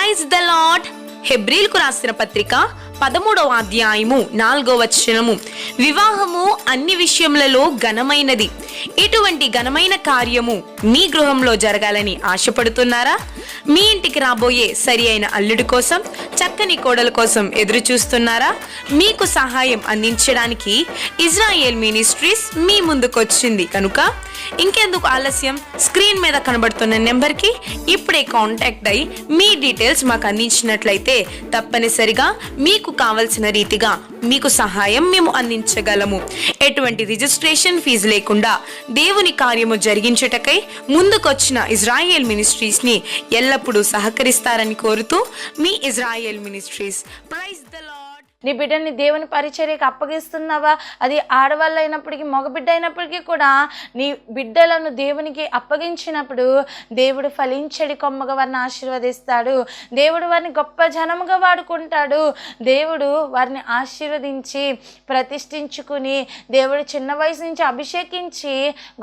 Praise the lord. హెబ్రీలకు రాసిన పత్రిక 13వ అధ్యాయము 4వ వచనము, వివాహము అన్ని విషయములలో ఘనమైనది. ఇటువంటి ఘనమైన కార్యము మీ గృహంలో జరగాలని ఆశపడుతున్నారా? మీ ఇంటికి రాబోయే సరి అయిన అల్లుడి కోసం, చక్కని కోడల కోసం ఎదురు చూస్తున్నారా? మీకు సహాయం అందించడానికి ఇజ్రాయేల్ మినిస్ట్రీస్ మీ ముందుకొచ్చింది కనుక ఇంకెందుకు ఆలస్యం? స్క్రీన్ మీద కనబడుతున్న నెంబర్కి ఇప్పుడే కాంటాక్ట్ అయ్యి మీ డీటెయిల్స్ మాకు అందించినట్లయితే తప్పనిసరిగా మీకు కావలసిన రీతిగా మీకు సహాయం మేము అందించగలము. ఎటువంటి రిజిస్ట్రేషన్ ఫీజు లేకుండా దేవుని కార్యము జరిగించుటకై ముందుకొచ్చిన ఇజ్రాయేల్ మినిస్ట్రీస్ ని ఎల్లప్పుడూ సహకరిస్తారని కోరుతూ మీ Israel ministries. Praise the lord. నీ బిడ్డని దేవుని పరిచర్యకు అప్పగిస్తున్నావా? అది ఆడవాళ్ళు అయినప్పటికీ మగబిడ్డ అయినప్పటికీ కూడా నీ బిడ్డలను దేవునికి అప్పగించినప్పుడు దేవుడు ఫలించడి కొమ్మగా వారిని ఆశీర్వదిస్తాడు. దేవుడు వారిని గొప్ప జనముగా వాడుకుంటాడు. దేవుడు వారిని ఆశీర్వదించి ప్రతిష్ఠించుకుని దేవుడు చిన్న వయసు నుంచి అభిషేకించి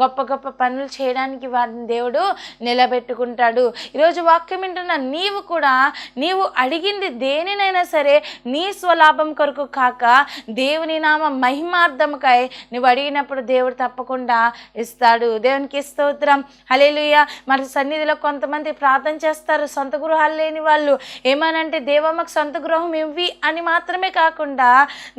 గొప్ప గొప్ప పనులు చేయడానికి వారిని దేవుడు నిలబెట్టుకుంటాడు. ఈరోజు వాక్యం వింటున్న నీవు కూడా నీవు అడిగింది దేనినైనా సరే నీ స్వలాభం కొరకు కాక దేవుని నామ మహిమార్థముకై నువ్వు అడిగినప్పుడు దేవుడు తప్పకుండా ఇస్తాడు. దేవునికి స్తోత్రం. హల్లెలూయా. మరి సన్నిధిలో కొంతమంది ప్రార్థన చేస్తారు, సొంత గృహాలు లేని వాళ్ళు. ఏమనంటే దేవా మాకు సొంత గృహం ఇవ్వి అని మాత్రమే కాకుండా,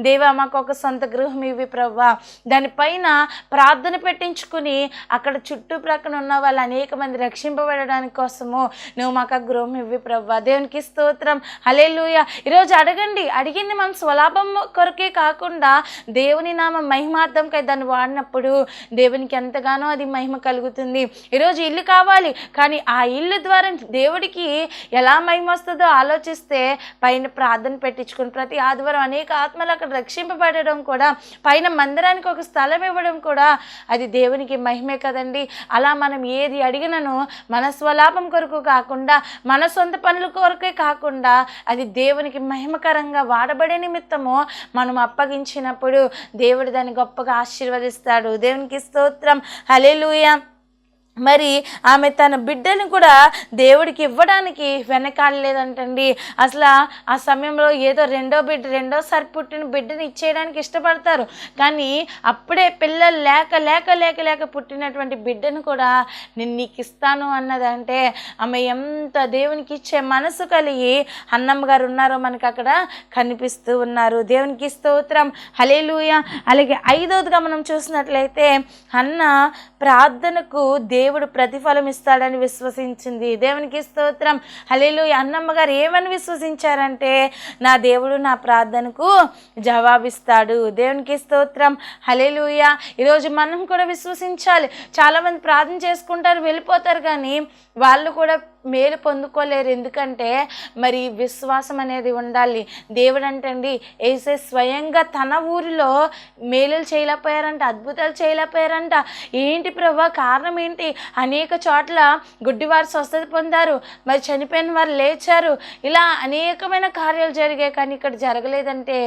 దేవా మాకు ఒక సొంత గృహం ఇవ్వి ప్రభువా, దానిపైన ప్రార్థన పెట్టించుకుని అక్కడ చుట్టుప్రక్కన ఉన్న వాళ్ళు అనేక మంది రక్షింపబడడానికి కోసము నువ్వు మాకు ఆ గృహం ఇవ్వి ప్రభువా. దేవునికి స్తోత్రం. హల్లెలూయా. ఈరోజు అడిగింది మనం స్వలాభం కొరకే కాకుండా దేవుని నామ మహిమార్థంకై దాన్ని వాడినప్పుడు దేవునికి ఎంతగానో అది మహిమ కలుగుతుంది. ఈరోజు ఇల్లు కావాలి, కానీ ఆ ఇల్లు ద్వారా దేవుడికి ఎలా మహిమ వస్తుందో ఆలోచిస్తే పైన ప్రార్థన పెట్టించుకుని ప్రతి ఆదివారం అనేక ఆత్మలు అక్కడ రక్షింపబడడం కూడా, పైన మందిరానికి ఒక స్థలం ఇవ్వడం కూడా అది దేవునికి మహిమే కదండి. అలా మనం ఏది అడిగినను మన స్వలాభం కొరకు కాకుండా, మన సొంత పనుల కొరకే కాకుండా అది దేవునికి మహిమకరంగా వాడబడే నిమిత్తము మనం అప్పగించినప్పుడు దేవుడు దాన్ని గొప్పగా ఆశీర్వదిస్తాడు. దేవునికి స్తోత్రం. హల్లెలూయా. మరి ఆమె తన బిడ్డని కూడా దేవుడికి ఇవ్వడానికి వెనకాడలేదంటండి. అసలు ఆ సమయంలో ఏదో రెండోసారి పుట్టిన బిడ్డని ఇచ్చేయడానికి ఇష్టపడతారు, కానీ అప్పుడే పిల్లలు లేక పుట్టినటువంటి బిడ్డను కూడా నేను నీకు ఇస్తాను అన్నదంటే ఆమె ఎంత దేవునికి ఇచ్చే మనసు కలిగి అన్నమ్మ గారు ఉన్నారో మనకు అక్కడ కనిపిస్తూ ఉన్నారు. దేవునికి స్తోత్రం. హల్లెలూయా. అలాగే 5వదిగా మనం చూసినట్లయితే అన్న ప్రార్థనకు దేవుడు ప్రతిఫలం ఇస్తాడని విశ్వసించింది. దేవునికి స్తోత్రం. హల్లెలూయా. అన్నమ్మ గారు ఏమని విశ్వసించారంటే నా దేవుడు నా ప్రార్థనకు జవాబిస్తాడు. దేవునికి స్తోత్రం. హల్లెలూయా. ఈరోజు మనం కూడా విశ్వసించాలి. చాలామంది ప్రార్థన చేసుకుంటారు, వెళ్ళిపోతారు, కానీ వాళ్ళు కూడా మేలు పొందుకోలేరు. ఎందుకంటే మరి విశ్వాసం అనేది ఉండాలి. దేవుడు అంటండి యేసే స్వయంగా తన ఊరిలో మేలులు చేయలేకపోయారంట, అద్భుతాలు చేయలేకపోయారంట. ఏంటి ప్రభా, కారణం ఏంటి? అనేక చోట్ల గుడ్డివారు స్వస్థత పొందారు, మరి చనిపోయిన వారు లేచారు, ఇలా అనేకమైన కార్యాలు జరిగాయి, కానీ ఇక్కడ జరగలేదంటే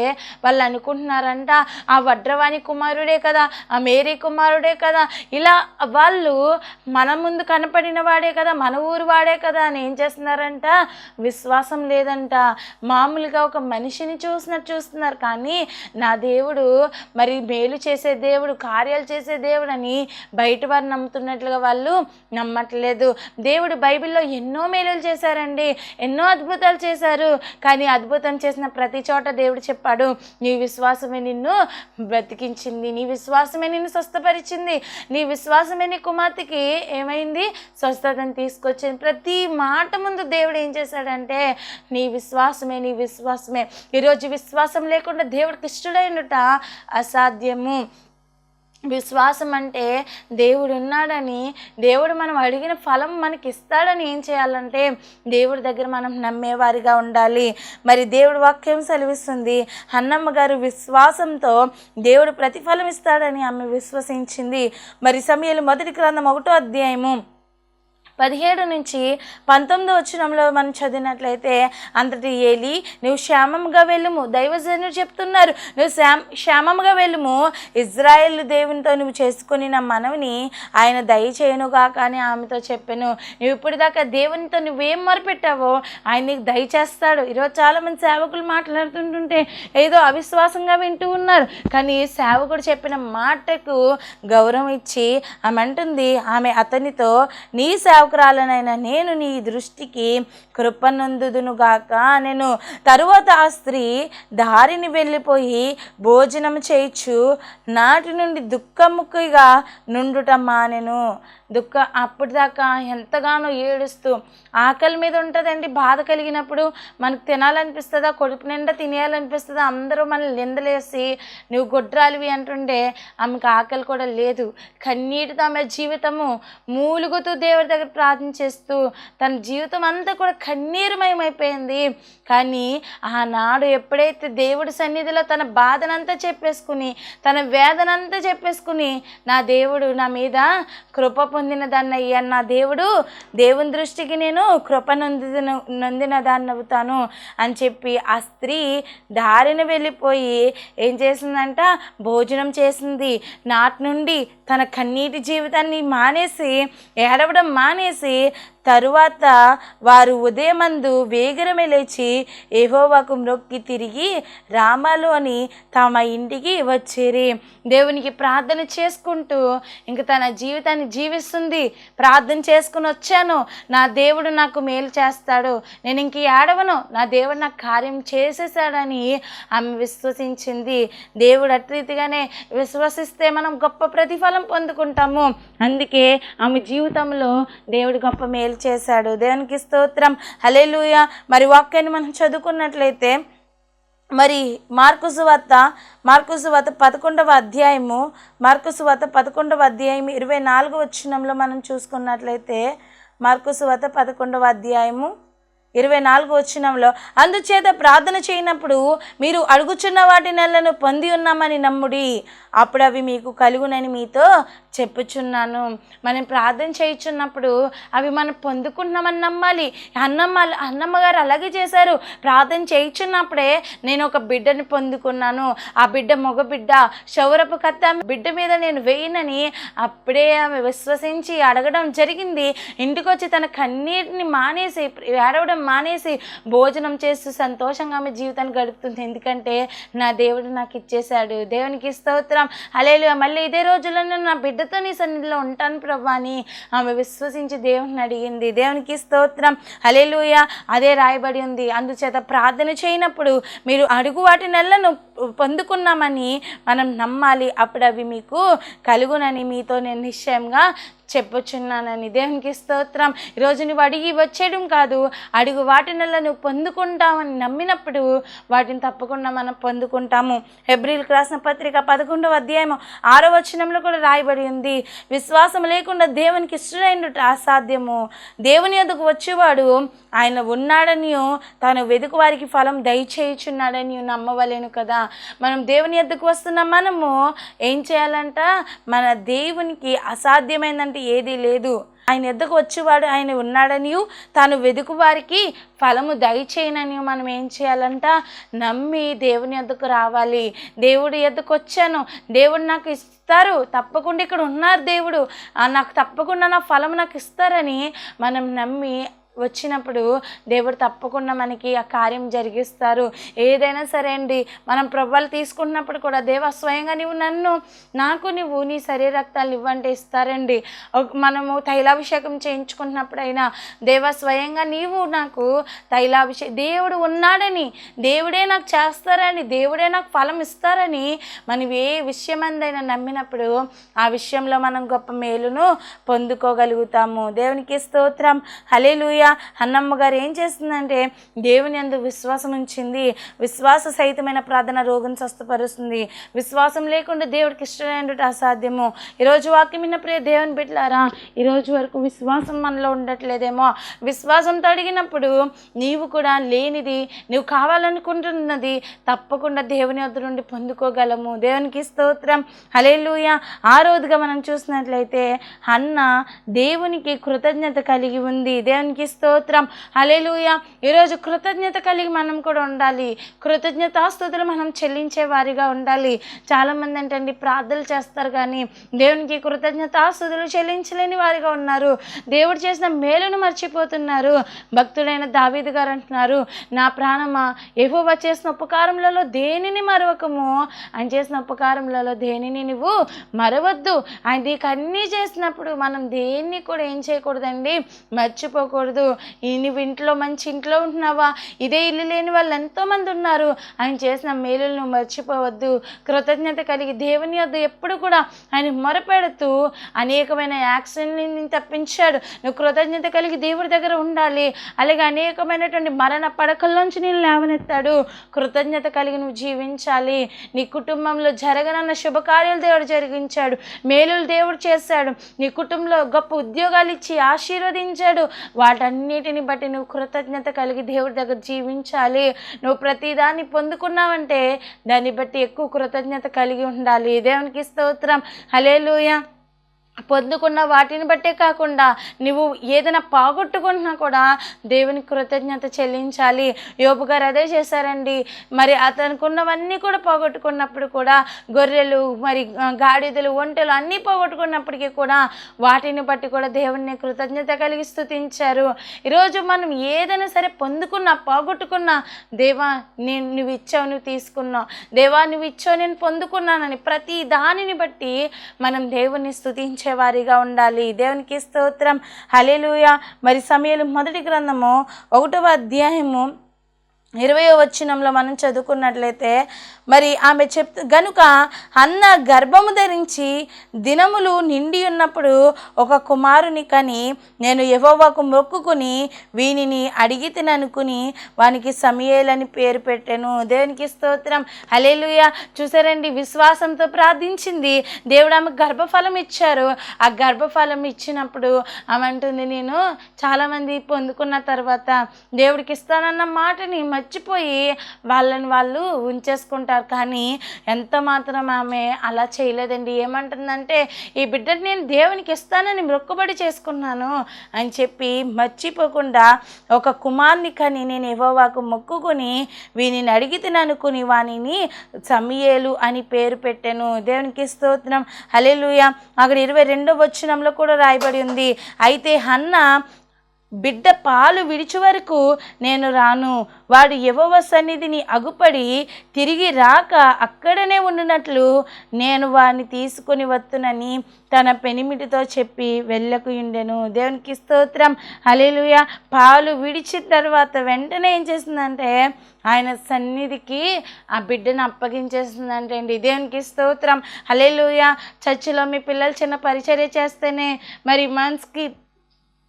వాళ్ళు అనుకుంటున్నారంట ఆ వడ్రవాణి కుమారుడే కదా, ఆ మేరీ కుమారుడే కదా, ఇలా వాళ్ళు మన ముందు కనపడిన వాడే కదా, మన ఊరు వాడే కదా అని ఏం చేస్తున్నారంట? విశ్వాసం లేదంట. మామూలుగా ఒక మనిషిని చూసినట్టు చూస్తున్నారు, కానీ నా దేవుడు మరి మేలు చేసే దేవుడు, కార్యాలు చేసే దేవుడు అని బయట వారు నమ్ముతున్నట్లుగా వాళ్ళు నమ్మట్లేదు. దేవుడు బైబిల్లో ఎన్నో మేలులు చేశారండి, ఎన్నో అద్భుతాలు చేశారు, కానీ అద్భుతం చేసిన ప్రతి చోట దేవుడు చెప్పాడు నీ విశ్వాసమే నిన్ను బ్రతికించింది, నీ విశ్వాసమే నిన్ను స్వస్థపరిచింది, నీ విశ్వాసమే నీ కుమార్తెకి ఏమైంది? స్వస్థతను తీసుకొచ్చింది. ప్రతి మాట ముందు దేవుడు ఏం చేశాడంటే నీ విశ్వాసమే, నీ విశ్వాసమే. ఈరోజు విశ్వాసం లేకుండా దేవుడికి ఇష్టడైనట అసాధ్యము. విశ్వాసం అంటే దేవుడు ఉన్నాడని, దేవుడు మనం అడిగిన ఫలం మనకి ఇస్తాడని ఏం చేయాలంటే దేవుడి దగ్గర మనం నమ్మేవారిగా ఉండాలి. మరి దేవుడు వాక్యం సెలవిస్తుంది అన్నమ్మ గారు విశ్వాసంతో దేవుడు ప్రతిఫలం ఇస్తాడని ఆమె విశ్వసించింది. మరి సమూయేలు 1వ గ్రంథం 1వ అధ్యాయము 17 నుంచి 19 వచనంలో మనం చదివినట్లయితే, అంతటి ఏలి, నువ్వు క్షేమంగా వెళ్ళుము. దైవజనులు చెప్తున్నారు, నువ్వు క్షేమంగా వెళ్ళుము. ఇజ్రాయేల్ దేవునితో నువ్వు చేసుకుని నా మనవిని ఆయన దయచేయనుగాక అని ఆమెతో చెప్పాను. నువ్వు ఇప్పుడు దాకా దేవునితో నువ్వేం మొరపెట్టావో ఆయన నీకు దయచేస్తాడు. ఈరోజు చాలామంది సేవకులు మాట్లాడుతుంటుంటే ఏదో అవిశ్వాసంగా వింటూ ఉన్నారు. కానీ సేవకుడు చెప్పిన మాటకు గౌరవం ఇచ్చి ఆమె అంటుంది, ఆమె అతనితో, నీ సేవకురాలనైనా నేను నీ దృష్టికి కృపనందుదునుగాక నేను. తరువాత ఆ స్త్రీ దారిని వెళ్ళిపోయి భోజనం చేయించు నాటి నుండి దుఃఖముఖిగా నుండుట మానెను. అప్పటిదాకా ఎంతగానో ఏడుస్తూ, ఆకలి మీద ఉంటుందండి బాధ కలిగినప్పుడు, మనకు తినాలనిపిస్తుందా, కొడుకు నిండా తినేయాలనిపిస్తుందా, అందరూ మనల్ని నిందలేసి నువ్వు గొడ్రాలివి అంటుండే ఆమెకు ఆకలి కూడా లేదు. కన్నీటితో ఆమె జీవితము మూలుగుతూ దేవుడి దగ్గర ప్రార్థన చేస్తూ తన జీవితం అంతా కూడా కన్నీరుమయమైపోయింది. కానీ ఆనాడు ఎప్పుడైతే దేవుడి సన్నిధిలో తన బాధనంతా చెప్పేసుకుని, తన వేదనంతా చెప్పేసుకుని, నా దేవుడు నా మీద కృప పొందిన దాన్ని అయ్యా, నా దేవుని దృష్టికి నేను కృప నొందిన దాన్ని అవుతాను అని చెప్పి ఆ స్త్రీ దారిని వెళ్ళిపోయి ఏం చేసిందంట, భోజనం చేసింది. నాటి నుండి తన కన్నీటి జీవితాన్ని మానేసి, ఏడవడం మానేసి, తరువాత వారు ఉదయమందు వేగరమే లేచి యెహోవాకు మ్రొక్కి తిరిగి రామాలోని తమ ఇంటికి వచ్చేరి. దేవునికి ప్రార్థన చేసుకుంటూ ఇంక తన జీవితాన్ని జీవిస్తుంది. ప్రార్థన చేసుకుని వచ్చాను, నా దేవుడు నాకు మేలు చేస్తాడు, నేను ఇంక ఏడవను, నా దేవుడు నాకు కార్యం చేసేసాడని ఆమె విశ్వసించింది. దేవుడు అట్రీతిగానే విశ్వసిస్తే మనం గొప్ప ప్రతిఫలం పొందుకుంటాము. అందుకే ఆమె జీవితంలో దేవుడు గొప్ప మేలు చేశాడు. దేవునికి స్తోత్రం, హల్లెలూయా. మరి వాక్యాన్ని మనం చదువుకున్నట్లయితే, మరి మార్కు సువార్త 11వ అధ్యాయము 24వ వచనంలో మనం చూసుకున్నట్లయితే, మార్కు సువార్త 11వ అధ్యాయము 24వ వచనంలో, అందుచేత ప్రార్థన చేయనప్పుడు మీరు అడుగుచున్న వాటి నెలను పొంది ఉన్నామని నమ్ముడి, అప్పుడు అవి మీకు కలుగునని మీతో చెప్పుచున్నాను. మనం ప్రార్థన చేయుచున్నప్పుడు అవి మనం పొందుకున్నామని నమ్మాలి. అన్నమ్మ గారు అలాగే చేశారు. ప్రార్థన చేయుచున్నప్పుడే నేను ఒక బిడ్డని పొందుకున్నాను, ఆ బిడ్డ మగ బిడ్డ, శౌరపు కత్త బిడ్డ మీద నేను వేయనని అప్పుడే ఆమె విశ్వసించి అడగడం జరిగింది. ఇంటికి వచ్చి తన కన్నీటిని మానేసి, ఏడవడం మానేసి భోజనం చేస్తూ సంతోషంగా ఆమె జీవితాన్ని గడుపుతుంది. ఎందుకంటే నా దేవుడు నాకు ఇచ్చేశాడు. దేవునికి స్తోత్రం, హల్లెలూయా. మళ్ళీ ఇదే రోజుల్లో నా బిడ్డతో నీ సన్నిధిలో ఉంటాను ప్రభా అని ఆమె విశ్వసించి దేవుని అడిగింది. దేవునికి స్తోత్రం, హల్లెలూయా. అదే రాయబడి ఉంది, అందుచేత ప్రార్థన చేయనప్పుడు మీరు అడుగు వాటి నెలను పొందుకున్నామని మనం నమ్మాలి, అప్పుడు అవి మీకు కలుగునని మీతో నేను నిశ్చయంగా చెప్పుచున్నానని. దేవునికి స్తోత్రం. ఈరోజు నువ్వు అడిగి వచ్చేయడం కాదు, అడుగు వాటినల్లా నువ్వు పొందుకుంటామని నమ్మినప్పుడు వాటిని తప్పకుండా మనం పొందుకుంటాము. హెబ్రీయులకు రాసిన పత్రిక 11వ అధ్యాయం 6వ వచనంలో కూడా రాయబడి ఉంది, విశ్వాసం లేకుండా దేవునికి ఇష్టమైనట అసాధ్యము. దేవుని యొద్దకు వచ్చేవాడు ఆయన ఉన్నాడనియో తాను వెదుకు వారికి ఫలం దయచేయుచున్నాడని నమ్మవలేను కదా. మనం దేవుని యొద్దకు వస్తున్న మనము ఏం చేయాలంట, మన దేవునికి అసాధ్యమైందంటే ఏదీ లేదు. ఆయన ఎద్దకు వచ్చేవాడు ఆయన ఉన్నాడని, తాను వెదుకు వారికి ఫలము దయచేయనని మనం ఏం చేయాలంట, నమ్మి దేవుని ఎద్దకు రావాలి. దేవుడి ఎద్దకు వచ్చాను, దేవుడు నాకు ఇస్తారు, తప్పకుండా ఇక్కడ ఉన్నారు దేవుడు, నాకు తప్పకుండా నా ఫలం నాకు ఇస్తారని మనం నమ్మి వచ్చినప్పుడు దేవుడు తప్పకుండా మనకి ఆ కార్యం జరిగిస్తారు. ఏదైనా సరే అండి, మనం ప్రభువులు తీసుకున్నప్పుడు కూడా దేవా స్వయంగా నాకు నువ్వు నీ శరీర రక్తాలు ఇవ్వంటే ఇస్తారండి. మనము తైలాభిషేకం చేయించుకున్నప్పుడైనా దేవా స్వయంగా నీవు నాకు దేవుడు ఉన్నాడని, దేవుడే నాకు చేస్తారని, దేవుడే నాకు ఫలం ఇస్తారని మనం ఏ విషయమందైనా నమ్మినప్పుడు ఆ విషయంలో మనం గొప్ప మేలును పొందుకోగలుగుతాము. దేవునికి స్తోత్రం, హల్లెలూయా. అన్నమ్మ గారు ఏం చేస్తుందంటే దేవుని యందు విశ్వాసం ఉంచింది. విశ్వాస సహితమైన ప్రార్థన రోగం స్వస్థపరుస్తుంది. విశ్వాసం లేకుండా దేవుడికి ఇష్టమైనట్టు అసాధ్యము. ఈరోజు వాక్యం విన్న ప్రియ దేవుని బిడ్డలారా, ఈరోజు వరకు విశ్వాసం మనలో ఉండట్లేదేమో. విశ్వాసంతో అడిగినప్పుడు నీవు కూడా లేనిది నువ్వు కావాలనుకుంటున్నది తప్పకుండా దేవుని వద్ద నుండి పొందుకోగలము. దేవునికి స్తోత్రం, హల్లెలూయా. ఆరోదుగా మనం చూసినట్లయితే హన్న దేవునికి కృతజ్ఞత కలిగి ఉంది. దేవునికి స్తోత్రం, హల్లెలూయా. ఈరోజు కృతజ్ఞత కలిగి మనం కూడా ఉండాలి. కృతజ్ఞతాస్తుతులు మనం చెల్లించే వారిగా ఉండాలి. చాలామంది అంటే ప్రార్థనలు చేస్తారు కానీ దేవునికి కృతజ్ఞతాస్తుతులు చెల్లించలేని వారిగా ఉన్నారు. దేవుడు చేసిన మేలును మర్చిపోతున్నారు. భక్తుడైన దావీదు గారు అంటున్నారు, నా ప్రాణమా యెహోవా చేసిన ఉపకారములలో దేనిని మరవకము. ఆయన చేసిన ఉపకారములలో దేనిని నువ్వు మరవద్దు. ఆయన నీకు అన్నీ చేసినప్పుడు మనం దేన్ని కూడా ఏం చేయకూడదండి, మర్చిపోకూడదు. నువ్వు ఇంట్లో మంచి ఇంట్లో ఉంటున్నావా, ఇదే ఇల్లు లేని వాళ్ళు ఎంతోమంది ఉన్నారు. ఆయన చేసిన మేలులు నువ్వు మర్చిపోవద్దు. కృతజ్ఞత కలిగి దేవుని వద్ద ఎప్పుడు కూడా ఆయన మొరపెడుతూ అనేకమైన యాక్సిడెంట్ని తప్పించాడు. నువ్వు కృతజ్ఞత కలిగి దేవుడి దగ్గర ఉండాలి. అలాగే అనేకమైనటువంటి మరణ పడకల్లోంచి నేను లేవనెత్తాడు. కృతజ్ఞత కలిగి నువ్వు జీవించాలి. నీ కుటుంబంలో జరగనన్న శుభకార్యాలు దేవుడు జరిగించాడు. మేలులు దేవుడు చేశాడు. నీ కుటుంబంలో గొప్ప ఉద్యోగాలు ఇచ్చి ఆశీర్వదించాడు. వాటన్నిటిని బట్టి నువ్వు కృతజ్ఞత కలిగి దేవుడి దగ్గర జీవించాలి. నువ్వు ప్రతిదాన్ని పొందుకున్నావంటే దాన్ని బట్టి ఎక్కువ కృతజ్ఞత కలిగి ఉండాలి. దేవునికి స్తోత్రం, హల్లెలూయా. పొందుకున్న వాటిని బట్టే కాకుండా నువ్వు ఏదైనా పోగొట్టుకుంటున్నా కూడా దేవునికి కృతజ్ఞత చెల్లించాలి. యోబు గారు అదే చేశారండి. మరి అతనుకున్నవన్నీ కూడా పోగొట్టుకున్నప్పుడు కూడా గొర్రెలు, మరి గాడిదలు, ఒంటెలు అన్నీ పోగొట్టుకున్నప్పటికీ కూడా వాటిని బట్టి కూడా దేవుడిని కృతజ్ఞత కలిగి స్తుతించారు. ఈరోజు మనం ఏదైనా సరే పొందుకున్నా పోగొట్టుకున్నా, దేవా నువ్వు ఇచ్చావు, నువ్వు తీసుకున్నావు, దేవా నువ్వు ఇచ్చావు, నేను పొందుకున్నానని ప్రతి దానిని బట్టి మనం దేవుణ్ణి స్తుతించే వారిగా ఉండాలి. దేవునికి స్తోత్రం, హల్లెలూయా. మరి సమూయేలు మొదటి గ్రంథము 1వ అధ్యాయము 20వ వచనంలో మనం చదువుకున్నట్లయితే మరి ఆమె గనుక హన్న గర్భము ధరించి దినములు నిండి ఉన్నప్పుడు ఒక కుమారుని కని నేను యెహోవాకు మొక్కుకుని వీనిని అడిగి తిననుకుని వానికి సమూయేలు అని పేరు పెట్టాను. దేవునికి స్తోత్రం, హల్లెలూయా. చూసారండి, విశ్వాసంతో ప్రార్థించింది. దేవుడు ఆమె గర్భఫలం ఇచ్చారు. ఆ గర్భఫలం ఇచ్చినప్పుడు ఆమె అంటుంది, నేను చాలామంది పొందుకున్న తర్వాత దేవుడికి ఇస్తానన్న మాటని మర్చిపోయి వాళ్ళని వాళ్ళు ఉంచేసుకుంటారు. కానీ ఎంత మాత్రం ఆమె అలా చేయలేదండి. ఏమంటుందంటే, ఈ బిడ్డని నేను దేవునికి ఇస్తానని మొక్కుబడి చేసుకున్నాను అని చెప్పి మర్చిపోకుండా ఒక కుమార్ని కని నేను యెహోవాకు మొక్కుకొని వీనిని అడిగి తిననుకుని వానిని సమూయేలు అని పేరు పెట్టాను. దేవునికి స్తోత్రం, హల్లెలూయా. అక్కడ 22వ వచనంలో కూడా రాయబడి ఉంది, అయితే హన్న బిడ్డ పాలు విడిచి వరకు నేను రాను, వాడు యెహోవా సన్నిధిని అగుపడి తిరిగి రాక అక్కడనే ఉండినట్లు నేను వాడిని తీసుకొని వత్తునని తన పెనిమిటితో చెప్పి వెళ్ళకుయుండెను. దేవునికి స్తోత్రం, హల్లెలూయా. పాలు విడిచిన తర్వాత వెంటనే ఏం చేసిందంటే ఆయన సన్నిధికి ఆ బిడ్డను అప్పగించేస్తుందంటే అండి. దేవునికి స్తోత్రం, హల్లెలూయా. చర్చిలో మీ పిల్లలు చిన్న పరిచర్య చేస్తేనే మరి మనసుకి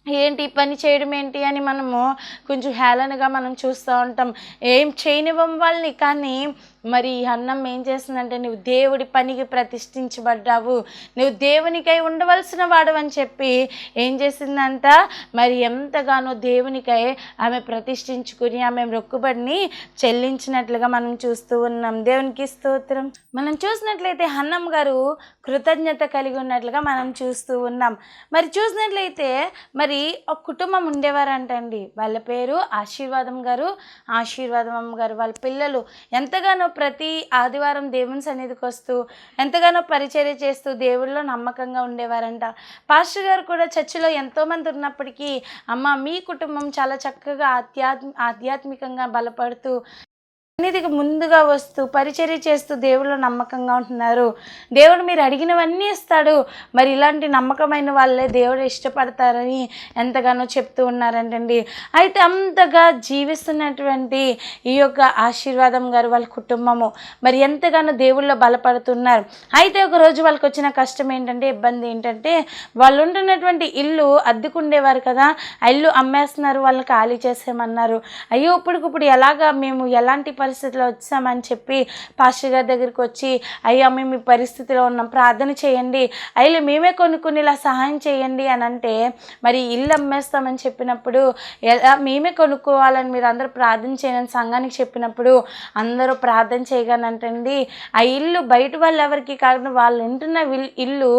ఏంటి పని చేయడం ఏంటి అని మనము కొంచెం హేళనగా మనం చూస్తూ ఉంటాం. ఏం చేయనివ్వం వాళ్ళని. కానీ మరి అన్నం ఏం చేస్తుందంటే, నువ్వు దేవుడి పనికి ప్రతిష్ఠించబడ్డావు, నువ్వు దేవునికై ఉండవలసిన వాడు అని చెప్పి ఏం చేసిందంట, మరి ఎంతగానో దేవునికై ఆమె ప్రతిష్ఠించుకుని ఆమె మొక్కుబడిని చెల్లించినట్లుగా మనం చూస్తూ ఉన్నాం. దేవునికి స్తోత్రం. మనం చూసినట్లయితే హన్నమ్మ గారు కృతజ్ఞత కలిగి ఉన్నట్లుగా మనం చూస్తూ ఉన్నాం. మరి చూసినట్లయితే మరి ఒక కుటుంబం ఉండేవారంటండి. వాళ్ళ పేరు ఆశీర్వాదం గారు, ఆశీర్వాదం అమ్మ గారు. వాళ్ళ పిల్లలు ఎంతగానో ప్రతి ఆదివారం దేవుని సన్నిధికి వస్తూ ఎంతగానో పరిచర్య చేస్తూ దేవుళ్ళలో నమ్మకంగా ఉండేవారంట. పాస్టర్ గారు కూడా చర్చిలో ఎంతోమంది ఉన్నప్పటికీ, అమ్మ మీ కుటుంబం చాలా చక్కగా ఆధ్యాత్మికంగా బలపడుతూ సన్నిధికి ముందుగా వస్తూ పరిచర్య చేస్తూ దేవుళ్ళు నమ్మకంగా ఉంటున్నారు. దేవుడు మీరు అడిగినవన్నీ ఇస్తాడు. మరి ఇలాంటి నమ్మకమైన వాళ్ళే దేవుడు ఇష్టపడతారని ఎంతగానో చెప్తూ ఉన్నారంటండి. అయితే అంతగా జీవిస్తున్నటువంటి ఈ యొక్క ఆశీర్వాదం గారు వాళ్ళ కుటుంబము మరి ఎంతగానో దేవుళ్ళో బలపడుతున్నారు. అయితే ఒకరోజు వాళ్ళకి వచ్చిన కష్టం ఏంటంటే, ఇబ్బంది ఏంటంటే, వాళ్ళు ఉంటున్నటువంటి ఇల్లు అద్దెకుండేవారు కదా, ఆ ఇల్లు అమ్మేస్తున్నారు, వాళ్ళని ఖాళీ చేసేయమన్నారు. అయ్యో ఇప్పటికిప్పుడు ఎలాగా మేము ఎలాంటి పరిస్థితిలో వచ్చామని చెప్పి పాస్టర్ గారి దగ్గరికి వచ్చి, అయ్యా మేము ఈ పరిస్థితిలో ఉన్నాం, ప్రార్థన చేయండి, అయ్యా మేమే కొనుక్కుని ఇలా సహాయం చేయండి అని అంటే, మరి ఇల్లు అమ్మేస్తామని చెప్పినప్పుడు ఎలా మేమే కొనుక్కోవాలని మీరు అందరూ ప్రార్థన చేయని సంఘానికి చెప్పినప్పుడు అందరూ ప్రార్థన చేయగానంటండి ఆ ఇల్లు బయట వాళ్ళు ఎవరికి కాకుండా వాళ్ళు ఉంటున్న ఇల్లు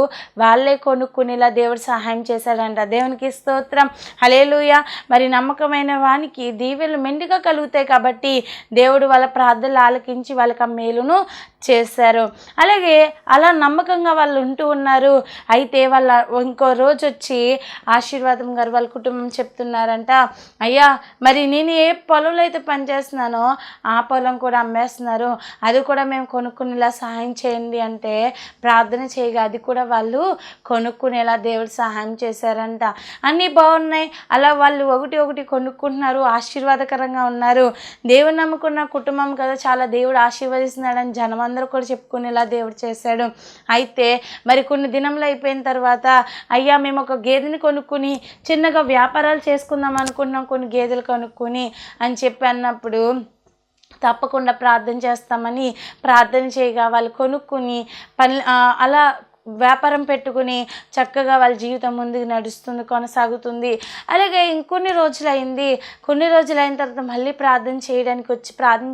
వాళ్ళే కొనుక్కునేలా దేవుడు సహాయం చేశాడంట. దేవునికి స్తోత్రం, హల్లెలూయా. మరి నమ్మకమైన వానికి దీవెనలు మెండుగా కలుగుతాయి కాబట్టి దేవుడు వాళ్ళ ప్రార్థనలు ఆలకించి వాళ్ళకి ఆ మేలును చేశారు. అలాగే అలా నమ్మకంగా వాళ్ళు ఉంటూ ఉన్నారు. అయితే వాళ్ళ ఇంకో రోజు వచ్చి ఆశీర్వాదం గారు వాళ్ళ కుటుంబం చెప్తున్నారంట, అయ్యా మరి నేను ఏ పొలంలో అయితే పనిచేస్తున్నానో ఆ పొలం కూడా అమ్మేస్తున్నారు, అది కూడా మేము కొనుక్కునేలా సహాయం చేయండి అంటే ప్రార్థన చేయగా అది కూడా వాళ్ళు కొనుక్కునేలా దేవుడు సహాయం చేశారంట. అన్నీ బాగున్నాయి. అలా వాళ్ళు ఒకటి ఒకటి కొనుక్కుంటున్నారు, ఆశీర్వాదకరంగా ఉన్నారు. దేవుడు నమ్ముకున్న కుటుంబం కదా, చాలా దేవుడు ఆశీర్వదిస్తున్నాడని జనం అందరూ కూడా చెప్పుకునేలా దేవుడు చేశాడు. అయితే మరి కొన్ని దినంలో అయిపోయిన తర్వాత, అయ్యా మేము ఒక గేదెని కొనుక్కుని చిన్నగా వ్యాపారాలు చేసుకుందాం అనుకుంటున్నాం, కొన్ని గేదెలు కొనుక్కుని అని చెప్పి అన్నప్పుడు తప్పకుండా ప్రార్థన చేస్తామని ప్రార్థన చేయగా వాళ్ళు కొనుక్కుని అలా వ్యాపారం పెట్టుకుని చక్కగా వాళ్ళ జీవితం ముందుకు నడుస్తుంది, కొనసాగుతుంది. అలాగే ఇంకొన్ని రోజులైంది. కొన్ని రోజులైన తర్వాత మళ్ళీ ప్రార్థన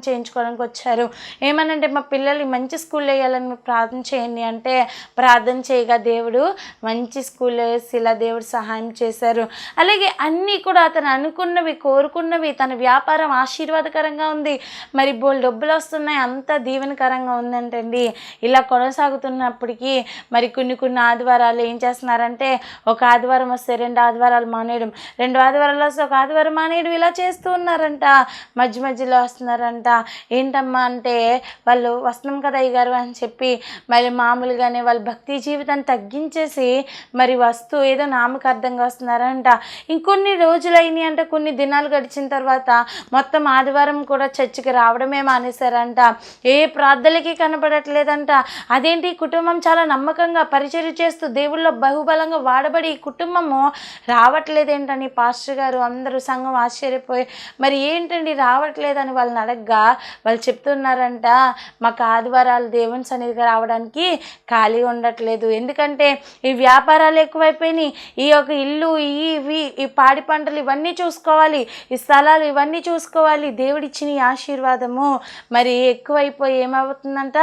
చేయించుకోవడానికి వచ్చారు. ఏమనంటే మా పిల్లల్ని మంచి స్కూల్లో వేయాలని ప్రార్థన చేయండి అంటే ప్రార్థన చేయగా దేవుడు మంచి స్కూల్లో వేసి ఇలా దేవుడు సహాయం చేశారు. అలాగే అన్నీ కూడా అతను అనుకున్నవి కోరుకున్నవి, తన వ్యాపారం ఆశీర్వాదకరంగా ఉంది, మరి బోల్ డబ్బులు వస్తున్నాయి, అంతా దీవెనకరంగా ఉందంటండి. ఇలా కొనసాగుతున్నప్పటికీ మరి కొన్ని ఆదివారాలు ఏం చేస్తున్నారంటే, ఒక ఆదివారం వస్తే 2 ఆదివారాలు మానేయడం, 2 ఆదివారాలు వస్తే ఒక ఆదివారం మానేయడం, ఇలా చేస్తూ ఉన్నారంట. మధ్యలో వస్తున్నారంట. ఏంటమ్మా అంటే వాళ్ళు వస్తున్నాం కదా అయ్యగారు అని చెప్పి మళ్ళీ మామూలుగానే వాళ్ళ భక్తి జీవితాన్ని తగ్గించేసి మరి వస్తూ ఏదో నామకార్థంగా వస్తున్నారంట. ఇంకొన్ని రోజులైనాయి అంటే, కొన్ని దినాలు గడిచిన తర్వాత మొత్తం ఆదివారం కూడా చర్చికి రావడమే మానేశారంట. ఏ ప్రార్థనలకి కనబడట్లేదంట. అదేంటి, కుటుంబం చాలా నమ్మకంగా పరిచర్య చేస్తూ దేవుళ్ళో బహుబలంగా వాడబడి ఈ కుటుంబము రావట్లేదేంటని పాస్టర్ గారు అందరూ సంఘం ఆశ్చర్యపోయి, మరి ఏంటండి రావట్లేదని వాళ్ళని అడగగా వాళ్ళు చెప్తున్నారంట, మాకు ఆదివారాలు దేవుని సన్నిధిగా రావడానికి ఖాళీ ఉండట్లేదు, ఎందుకంటే ఈ వ్యాపారాలు ఎక్కువైపోయినాయి, ఈ యొక్క ఇల్లు ఈ పాడి పంటలు ఇవన్నీ చూసుకోవాలి, ఈ స్థలాలు ఇవన్నీ చూసుకోవాలి, దేవుడిచ్చిన ఈ ఆశీర్వాదము మరి ఎక్కువైపోయి ఏమవుతుందంట,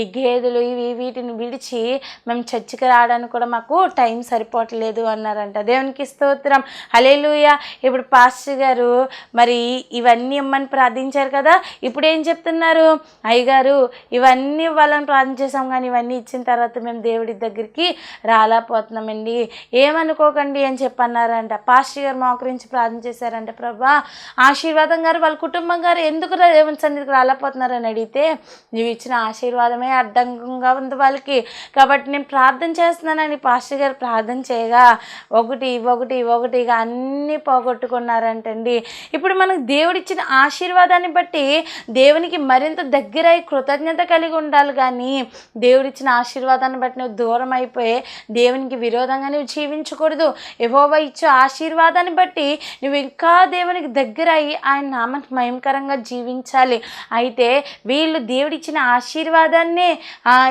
ఈ గేదెలు వీటిని విడిచి మేము చర్చికి రావడానికి కూడా మాకు టైం సరిపోవట్లేదు అన్నారంట. దేవునికి స్తోత్రం, హల్లెలూయా. ఇప్పుడు పాస్టర్ గారు మరి ఇవన్నీ ఇమ్మని ప్రార్థించారు కదా, ఇప్పుడు ఏం చెప్తున్నారు, అయ్యగారు ఇవన్నీ ఇవ్వాలని ప్రార్థన చేసాం కానీ ఇవన్నీ ఇచ్చిన తర్వాత మేము దేవుడి దగ్గరికి రాలేకపోతున్నామండి, ఏమనుకోకండి అని చెప్పన్నారంట. పాస్టర్ గారు మోకరించి ప్రార్థన చేశారంట, ప్రభా ఆశీర్వాదం గారు వాళ్ళ కుటుంబం గారు ఎందుకు దేవుని సన్నిధికి రాలేకపోతున్నారని అడిగితే, నువ్వు ఇచ్చిన ఆశీర్వాదమే అడ్డంగా ఉంది వాళ్ళకి, కాబట్టి నేను ప్రార్థన చేస్తున్నానని పాస్టర్ గారు ప్రార్థన చేయగా ఒకటిగా అన్నీ పోగొట్టుకున్నారంటండి. ఇప్పుడు మనకు దేవుడిచ్చిన ఆశీర్వాదాన్ని బట్టి దేవునికి మరింత దగ్గరై కృతజ్ఞత కలిగి ఉండాలి కానీ దేవుడిచ్చిన ఆశీర్వాదాన్ని బట్టి నువ్వు దూరం అయిపోయి దేవునికి విరోధంగా నువ్వు జీవించకూడదు. యెహోవా ఇచ్చే ఆశీర్వాదాన్ని బట్టి నువ్వు ఇంకా దేవునికి దగ్గర అయ్యి ఆయన నామానికి మహిమకరంగా జీవించాలి. అయితే వీళ్ళు దేవుడిచ్చిన ఆశీర్వాదాన్ని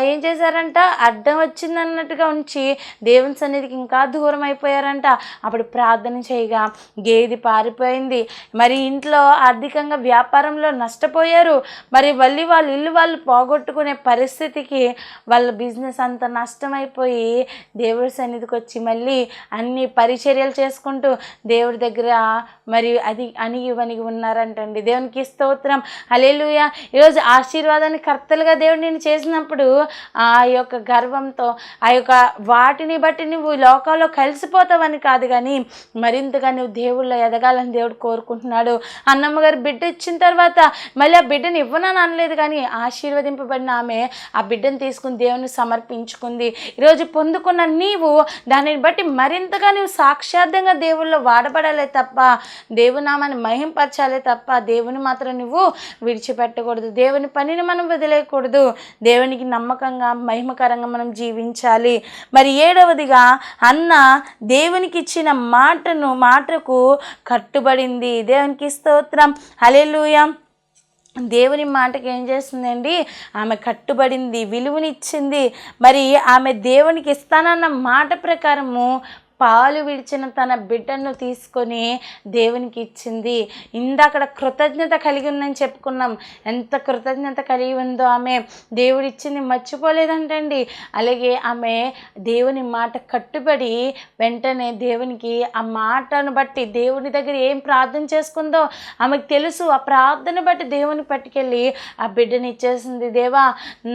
ఏం చేశారంట, అడ్డం వచ్చిందన్నట్టుగా ఉంచి దేవుని సన్నిధికి ఇంకా దూరం అయిపోయారంట. అప్పుడు ప్రార్థన చేయగా గేదె పారిపోయింది. మరి ఇంట్లో ఆర్థికంగా వ్యాపారంలో నష్టపోయారు. మరి మళ్ళీ వాళ్ళ ఇల్లు వాళ్ళు పోగొట్టుకునే పరిస్థితికి వాళ్ళ బిజినెస్ అంతా నష్టమైపోయి దేవుడి సన్నిధికి వచ్చి మళ్ళీ అన్ని పరిచర్యలు చేసుకుంటూ దేవుడి దగ్గర మరి అది అణిగి వణిగి ఉన్నారంటండి. దేవునికి స్తోత్రం, హల్లెలూయా. ఈరోజు ఆశీర్వాదాన్ని కర్తలుగా దేవుడు నేను చేసినప్పుడు ఆ యొక్క గర్వంతో ఆ యొక్క వాటిని బట్టి నువ్వు లోకంలో కలిసిపోతావని కాదు, కానీ మరింతగా నువ్వు దేవుళ్ళో ఎదగాలని దేవుడు కోరుకుంటున్నాడు. అన్నమ్మ గారు బిడ్డ ఇచ్చిన తర్వాత మళ్ళీ ఆ బిడ్డను ఇవ్వనని అనలేదు, కానీ ఆశీర్వదింపబడిన ఆమె ఆ బిడ్డను తీసుకుని దేవుని సమర్పించుకుంది. ఈరోజు పొందుకున్న నీవు దానిని బట్టి మరింతగా నువ్వు సాక్షార్థంగా దేవుళ్ళో వాడబడాలే తప్ప, దేవునామాన్ని మహింపరచాలే తప్ప దేవుని మాత్రం నువ్వు విడిచిపెట్టకూడదు. దేవుని పనిని మనం వదిలేయకూడదు. దేవునికి నమ్మకంగా మహిమకరంగా మనం జీవించాలి. మరి 7వదిగా అన్న దేవునికి ఇచ్చిన మాటకు కట్టుబడింది. దేవునికి స్తోత్రం, హల్లెలూయా. దేవుని మాటకి ఏం చేస్తుందండి, ఆమె కట్టుబడింది, విలువనిచ్చింది. మరి ఆమె దేవునికి ఇస్తానన్న మాట ప్రకారము పాలు విడిచిన తన బిడ్డను తీసుకొని దేవునికి ఇచ్చింది. ఇందాక కృతజ్ఞత కలిగి ఉందని చెప్పుకున్నాం. ఎంత కృతజ్ఞత కలిగి ఉందో ఆమె, దేవుడు ఇచ్చింది మర్చిపోలేదంటండి. అలాగే ఆమె దేవుని మాట కట్టుబడి వెంటనే దేవునికి ఆ మాటను బట్టి దేవుని దగ్గర ఏం ప్రార్థన చేసుకుందో ఆమెకు తెలుసు. ఆ ప్రార్థన బట్టి దేవుని పట్టుకెళ్ళి ఆ బిడ్డని ఇచ్చేసింది. దేవా,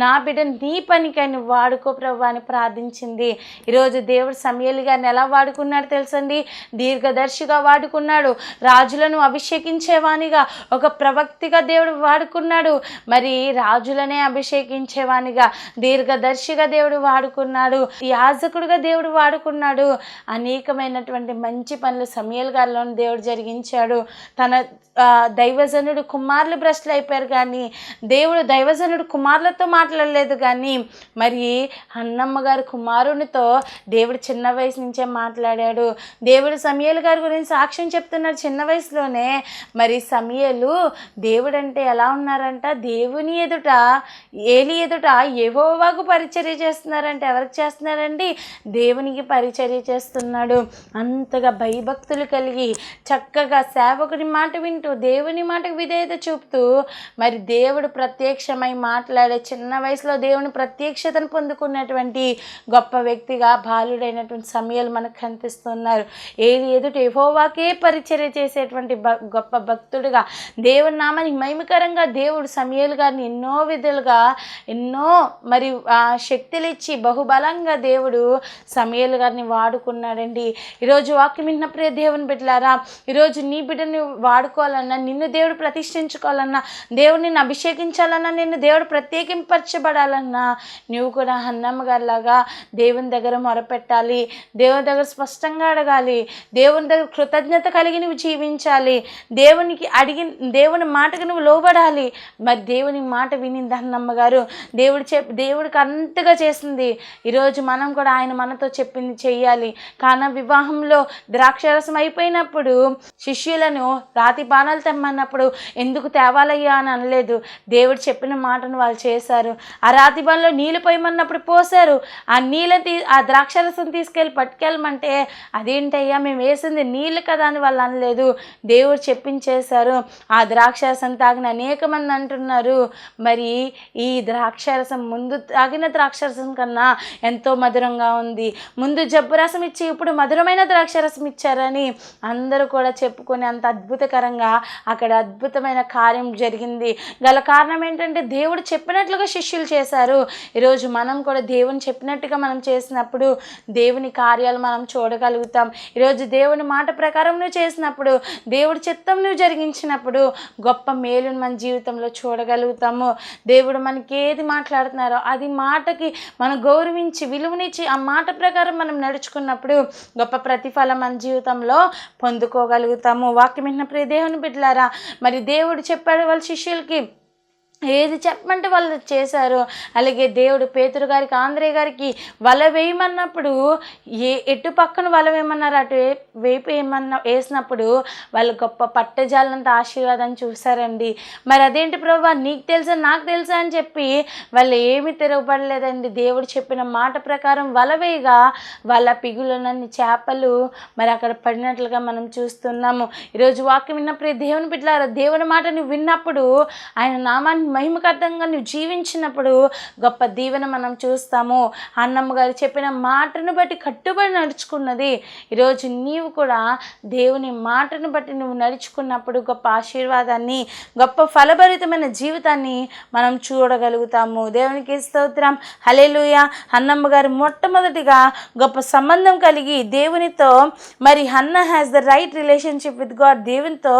నా బిడ్డని నీ పనికని వాడుకో ప్రభువా అని ప్రార్థించింది. ఈరోజు దేవుడు సమూయేలు గారిని ఎలా వాడుకున్నాడు తెలుసండి? దీర్ఘదర్శిగా వాడుకున్నాడు, రాజులను అభిషేకించేవానిగా, ఒక ప్రవక్తిగా దేవుడు వాడుకున్నాడు. మరి రాజులనే అభిషేకించేవానిగా, దీర్ఘదర్శిగా దేవుడు వాడుకున్నాడు, యాజకుడిగా దేవుడు వాడుకున్నాడు. అనేకమైనటువంటి మంచి పనులు సమూయేలు గారిలో దేవుడు జరిగించాడు. తన దైవజనుడు కుమారులు భ్రష్టులు అయిపోయారు, కానీ దేవుడు దైవజనుడు కుమారులతో మాట్లాడలేదు. కానీ మరి అన్నమ్మ గారు కుమారునితో దేవుడు చిన్న వయసు నుంచే మాట్లాడాడు. దేవుడు సమూయేలు గారి గురించి సాక్ష్యం చెప్తున్నాడు చిన్న వయసులోనే. మరి సమూయేలు దేవుడు అంటే ఎలా ఉన్నారంట, దేవుని ఎదుట, ఏలి ఎదుట యెహోవాకు పరిచర్య చేస్తున్నారంటే ఎవరికి చేస్తున్నారండి? దేవునికి పరిచర్య చేస్తున్నాడు. అంతగా భయభక్తులు కలిగి చక్కగా సేవకుడి మాట వింటూ దేవుని మాటకు విధేయత చూపుతూ మరి దేవుడు ప్రత్యక్షమై మాట్లాడే చిన్న వయసులో దేవుని ప్రత్యక్షతను పొందుకున్నటువంటి గొప్ప వ్యక్తిగా బాలుడైనటువంటి సమూయేలు మనకు కనిపిస్తున్నారు. ఏది ఎదుట యెహోవాకే పరిచర్య చేసేటువంటి గొప్ప భక్తుడిగా, దేవుని నామానికి మహిమకరంగా దేవుడు సమూయేలు గారిని ఎన్నో విధులుగా ఎన్నో మరి శక్తులు ఇచ్చి బహుబలంగా దేవుడు సమూయేలు గారిని వాడుకున్నాడండి. ఈరోజు వాక్యం విన్న ప్రియ దేవుని బిడ్డలారా, ఈరోజు నీ బిడ్డని వాడుకోవాలన్నా, నిన్ను దేవుడు ప్రతిష్ఠించుకోవాలన్నా, దేవుడు నిన్ను అభిషేకించాలన్నా, నిన్ను దేవుడు ప్రత్యేకింపరచబడాలన్నా నువ్వు కూడా అన్నమ్మ గారిలాగా దేవుని దగ్గర మొరపెట్టాలి, దేవుని దగ్గర స్పష్టంగా అడగాలి, దేవుని దగ్గర కృతజ్ఞత కలిగి నువ్వు జీవించాలి, దేవునికి దేవుని మాటకు నువ్వు లోబడాలి. మరి దేవుని మాట వినింది అన్నమ్మ గారు, దేవుడికి అంతగా చేసింది. ఈరోజు మనం కూడా ఆయన మనతో చెప్పింది చెయ్యాలి. కానా వివాహంలో ద్రాక్షరసం అయిపోయినప్పుడు శిష్యులను రాతి పానాలు తెమ్మన్నప్పుడు ఎందుకు తేవాలయ్యా అని అనలేదు. దేవుడు చెప్పిన మాటను వాళ్ళు చేశారు. ఆ రాతి పానలో నీళ్ళు పోయమన్నప్పుడు పోసారు. ఆ ద్రాక్షరసం తీసుకెళ్ళి పట్టుకెళ్ళమంటే అదేంటయ్యా మేము వేసింది నీళ్ళు కదా అని వాళ్ళు అనలేదు. దేవుడు చెప్పించేశారు. ఆ ద్రాక్షరసం తాగిన అనేక మంది అంటున్నారు, మరి ఈ ద్రాక్షరసం ముందు తాగిన ద్రాక్షరసం కన్నా ఎంతో మధురంగా ఉంది, ముందు జబ్బు రసం ఇచ్చి ఇప్పుడు మధురమైన ద్రాక్షరసం ఇచ్చారని అందరూ కూడా చెప్పుకొని అంత అద్భుతకరంగా అక్కడ అద్భుతమైన కార్యం జరిగింది. గల కారణం ఏంటంటే దేవుడు చెప్పినట్లుగా శిష్యులు చేశారు. ఈరోజు మనం కూడా దేవుని చెప్పినట్టుగా మనం చేసినప్పుడు దేవుని కార్యాలు మనం చూడగలుగుతాం. ఈరోజు దేవుని మాట ప్రకారం నువ్వు చేసినప్పుడు, దేవుడి చిత్తం నువ్వు జరిగించినప్పుడు గొప్ప మేలును మన జీవితంలో చూడగలుగుతాము. దేవుడు మనకి ఏది మాట్లాడుతున్నారో అది మాటకి మనం గౌరవించి విలువనిచ్చి ఆ మాట ప్రకారం మనం నడుచుకున్నప్పుడు గొప్ప ప్రతిఫలం మన జీవితంలో పొందుకోగలుగుతాము. వాక్యం విన్న ప్రియ దేవుని బిడ్డలారా, మరి దేవుడు చెప్పాడు వాళ్ళ శిష్యులకి, ఏది చెప్పమంటే వాళ్ళు చేశారు. అలాగే దేవుడు పేతురు గారికి, ఆంధ్రే గారికి వల వేయమన్నప్పుడు ఎటు పక్కన వల వేయమన్నారు అటు వేపు వేసినప్పుడు వాళ్ళు గొప్ప పట్టజాలంత ఆశీర్వాదాన్ని చూశారండి. మరి అదేంటి ప్రభువా, నీకు తెలుసా నాకు తెలుసా అని చెప్పి వాళ్ళు ఏమీ తిరగబడలేదండి. దేవుడు చెప్పిన మాట ప్రకారం వల వేయగా వాళ్ళ పిగులనన్ని చేపలు మరి అక్కడ పడినట్లుగా మనం చూస్తున్నాము. ఈరోజు వాక్యం విన్నప్పుడు దేవుని బిడ్డలారా, దేవుని మాట నువ్వు విన్నప్పుడు ఆయన నామాన్ని దేవుని మహిమకర్థంగా నువ్వు జీవించినప్పుడు గొప్ప దీవెన మనం చూస్తాము. అన్నమ్మ గారు చెప్పిన మాటను బట్టి కట్టుబడి నడుచుకున్నది. ఈరోజు నీవు కూడా దేవుని మాటను బట్టి నువ్వు నడుచుకున్నప్పుడు గొప్ప ఆశీర్వాదాన్ని, గొప్ప ఫలభరితమైన జీవితాన్ని మనం చూడగలుగుతాము. దేవునికి స్తోత్రం, హల్లెలూయా. అన్నమ్మ గారు మొట్టమొదటిగా గొప్ప సంబంధం కలిగి దేవునితో, మరి Hannah has the right relationship with God, దేవునితో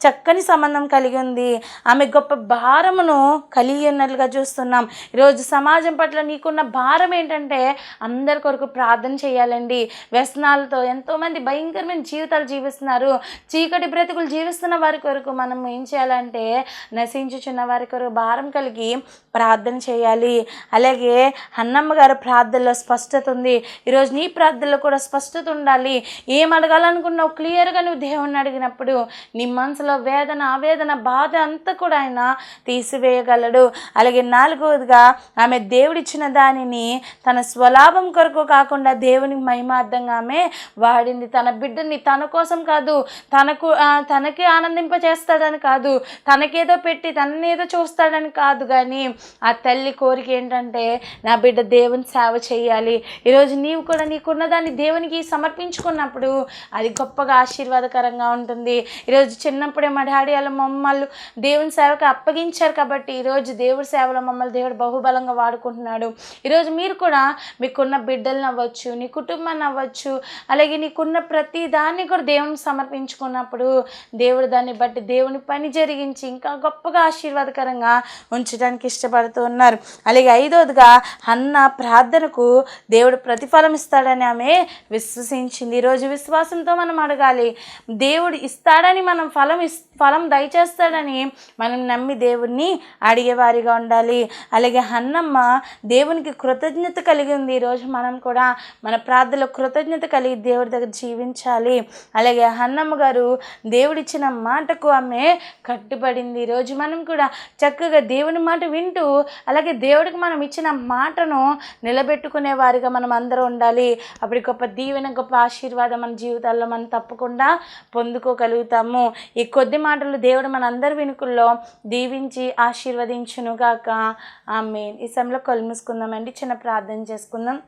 చక్కని సంబంధం కలిగి ఉంది. ఆమె గొప్ప భారమును కలిగి ఉన్నట్లుగా చూస్తున్నాం. ఈరోజు సమాజం పట్ల నీకున్న భారం ఏంటంటే అందరి కొరకు ప్రార్థన చేయాలండి. వ్యసనాలతో ఎంతోమంది భయంకరమైన జీవితాలు జీవిస్తున్నారు. చీకటి బ్రతుకులు జీవిస్తున్న వారి కొరకు మనం ఏం చేయాలంటే నశించుచున్న వారి కొరకు భారం కలిగి ప్రార్థన చేయాలి. అలాగే అన్నమ్మ గారి ప్రార్థనలో స్పష్టత ఉంది. ఈరోజు నీ ప్రార్థనలో కూడా స్పష్టత ఉండాలి. ఏం అడగాలనుకున్నావు క్లియర్గా నువ్వు దేవుణ్ణి అడిగినప్పుడు నీ మనసులో వేదన, ఆవేదన, బాధ అంతా కూడా ఆయన తీసివేయగలడు. అలాగే 4వదిగా ఆమె దేవుడిచ్చిన దానిని తన స్వలాభం కొరకు కాకుండా దేవునికి మహిమార్థంగా ఆమె వాడింది. తన బిడ్డని తన కోసం కాదు, తనకి ఆనందింపచేస్తాడని కాదు, తనకేదో పెట్టి తననేదో చూస్తాడని కాదు, కానీ ఆ తల్లి కోరిక ఏంటంటే నా బిడ్డ దేవుని సేవ చేయాలి. ఈరోజు నీవు కూడా నీకున్న దాన్ని దేవునికి సమర్పించుకున్నప్పుడు అది గొప్పగా ఆశీర్వాదకరంగా ఉంటుంది. ఈరోజు చిన్నప్పుడే మా డాడీ వాళ్ళ మమ్మల్ని దేవుని సేవకు అప్పగించారు కాబట్టి ఈరోజు దేవుడి సేవలో మమ్మల్ని దేవుడు బహుబలంగా వాడుకుంటున్నాడు. ఈరోజు మీరు కూడా మీకున్న బిడ్డలను అవ్వచ్చు, నీ కుటుంబాన్ని అవ్వచ్చు, అలాగే నీకున్న ప్రతి దాన్ని కూడా దేవునికి సమర్పించుకున్నప్పుడు దేవుడు దాన్ని బట్టి దేవుని పని జరిగించి ఇంకా గొప్పగా ఆశీర్వాదకరంగా ఉంచడానికి ఇష్టపడుతూ ఉన్నారు. అలాగే 5వదిగా అన్న ప్రార్థనకు దేవుడు ప్రతిఫలం ఇస్తాడని ఆమె విశ్వసించింది. ఈరోజు విశ్వాసంతో మనం అడగాలి. దేవుడు ఇస్తాడని మనం ఫలం దయచేస్తాడని మనం నమ్మి దేవుణ్ణి అడిగేవారిగా ఉండాలి. అలాగే అన్నమ్మ దేవునికి కృతజ్ఞత కలిగి ఉంది. ఈరోజు మనం కూడా మన ప్రార్థనలో కృతజ్ఞత కలిగి దేవుడి దగ్గర జీవించాలి. అలాగే అన్నమ్మ గారు దేవుడిచ్చిన మాటకు ఆమె కట్టుబడింది. ఈరోజు మనం కూడా చక్కగా దేవుని మాట వింటూ అలాగే దేవుడికి మనం ఇచ్చిన మాటను నిలబెట్టుకునే వారిగా మనం అందరూ ఉండాలి. అప్పుడు గొప్ప దీవెన, గొప్ప ఆశీర్వాదం మన జీవితాల్లో మనం తప్పకుండా పొందుకోగలుగుతాము. ఈ కొద్ది మాటలు దేవుడు మన అందరి వినుకుల్లో దీవించి ఆశీర్వదించునుగాక. ఆమేన్. ఈ సమయంలో కళ్ళు మూసుకుందామండి, చిన్న ప్రార్థన చేసుకుందాం.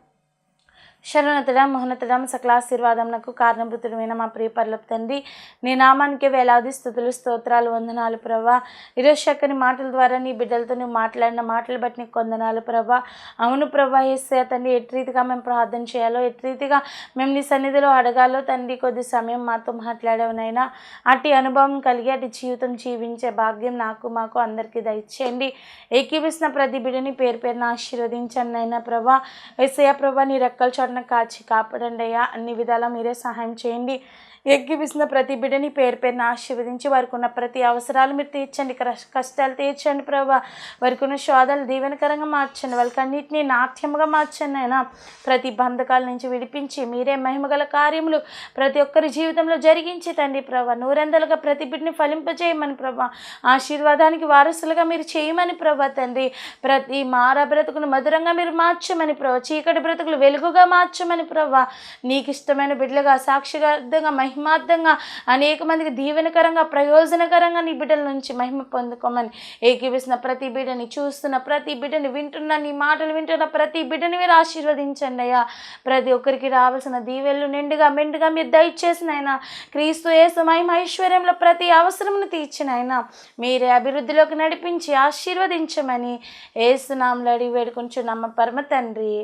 శరణతుడా, మహోన్నతుడా, సకలాశీర్వాదమునకు కారణభూతుడమైన మా ప్రియ పరలోక తండ్రి, నీ నామానికి వేలాది స్తుతులు, స్తోత్రాలు, వందనాలు ప్రభా. ఈరోజు చక్కని మాటల ద్వారా నీ బిడ్డలతో నువ్వు మాట్లాడిన మాటలు బట్టి నీకు వందనాలు ప్రభా. అవును ప్రభా, యేసయ్య తండ్రి, ఎటు రీతిగా మేము ప్రార్థన చేయాలో, ఎటు రీతిగా మేము నీ సన్నిధిలో అడగాలో తండ్రి కొద్ది సమయం మాతో మాట్లాడేవనైనా అటు అనుభవం కలిగి అటు జీవితం జీవించే భాగ్యం నాకు మాకు అందరికీ దయచేయండి. ఏకీపిస్తున్న ప్రతి బిడ్డని పేరు పేరున ఆశీర్వదించండి అయినా ప్రభా. యేసయ్య ప్రభా, నీ రెక్కల చోటన కాచి కాపాడండి అయ్యా. అన్ని విధాలా మీరే సహాయం చేయండి. ఎగ్గిపిస్తున్న ప్రతి బిడ్డని పేరు పేరున ఆశీర్వదించి వారికి ఉన్న ప్రతి అవసరాలు మీరు తీర్చండి, కష్టాలు తీర్చండి ప్రభా. వారికి ఉన్న శోధలు దీవెనకరంగా మార్చండి, వాళ్ళకి అన్నింటినీ నాట్యముగా మార్చండి అయినా. ప్రతి బంధకాల నుంచి విడిపించి మీరే మహిమగల కార్యములు ప్రతి ఒక్కరి జీవితంలో జరిగించి తండ్రి ప్రభా. నూరందలుగా ప్రతి బిడ్డని ఫలింపజేయమని ప్రభా. ఆశీర్వాదానికి వారసులుగా మీరు చేయమని ప్రభా తండ్రి. ప్రతి మార బ్రతుకును మధురంగా మీరు మార్చమని ప్రభా. చీకటి బ్రతుకులు వెలుగుగా మార్చమని ప్రభా. నీకు ఇష్టమైన బిడ్డలుగా సాక్షిగా మహిమార్థంగా అనేక మందికి దీవెనకరంగా ప్రయోజనకరంగా నీ బిడ్డల నుంచి మహిమ పొందుకోమని. ఏకీపిస్తున్న ప్రతి బిడ్డని, చూస్తున్న ప్రతి బిడ్డని, వింటున్న నీ మాటలు వింటున్న ప్రతి బిడ్డని మీరు ఆశీర్వదించండి అయ్యా. ప్రతి ఒక్కరికి రావాల్సిన దీవెళ్ళు నిండుగా మెండుగా మీరు దయచేసిన ఆయన. క్రీస్తు యేసు మహిమ ఐశ్వర్యంలో ప్రతి అవసరమును తీర్చిన ఆయన మీరే అభివృద్ధిలోకి నడిపించి ఆశీర్వదించమని యేసు నామములో అడిగి వేడుకొంచున్నాము పరమ తండ్రి.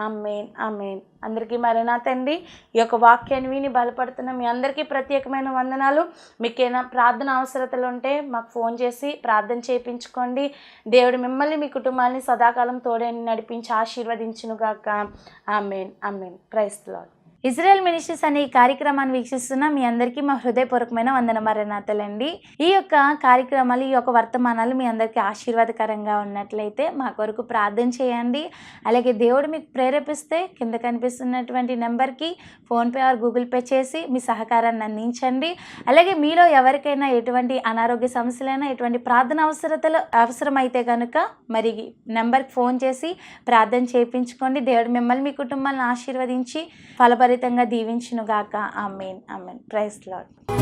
ఆమేన్, ఆమేన్. అందరికీ మరణ తండ్రి, ఈ యొక్క వాక్యాన్ని విని బలపడుతున్న మీ అందరికీ ప్రత్యేకమైన వందనాలు. మీకేమైనా ప్రార్థన అవసరతలు ఉంటే మాకు ఫోన్ చేసి ప్రార్థన చేయించుకోండి. దేవుడు మిమ్మల్ని మీ కుటుంబాన్ని సదాకాలం తోడే నడిపించి ఆశీర్వదించునుగాక. Amen, amen. Praise the lord. Israel ministries అనే ఈ కార్యక్రమాన్ని వీక్షిస్తున్న మీ అందరికీ మా హృదయపూర్వకమైన వందన మరణాతలండి. ఈ యొక్క కార్యక్రమాలు, ఈ యొక్క వర్తమానాలు మీ అందరికీ ఆశీర్వాదకరంగా ఉన్నట్లయితే మా కొరకు ప్రార్థన చేయండి. అలాగే దేవుడు మీకు ప్రేరేపిస్తే కింద కనిపిస్తున్నటువంటి నెంబర్కి ఫోన్పే ఆర్ గూగుల్ పే చేసి మీ సహకారాన్ని అందించండి. అలాగే మీలో ఎవరికైనా ఎటువంటి అనారోగ్య సమస్యలైనా, ఎటువంటి ప్రార్థన అవసరమైతే కనుక మరి నెంబర్కి ఫోన్ చేసి ప్రార్థన చేయించుకోండి. దేవుడు మిమ్మల్ని మీ కుటుంబాలను ఆశీర్వదించి ఫలభరితంగా దీవించునుగాక. Amen, amen. Praise the lord.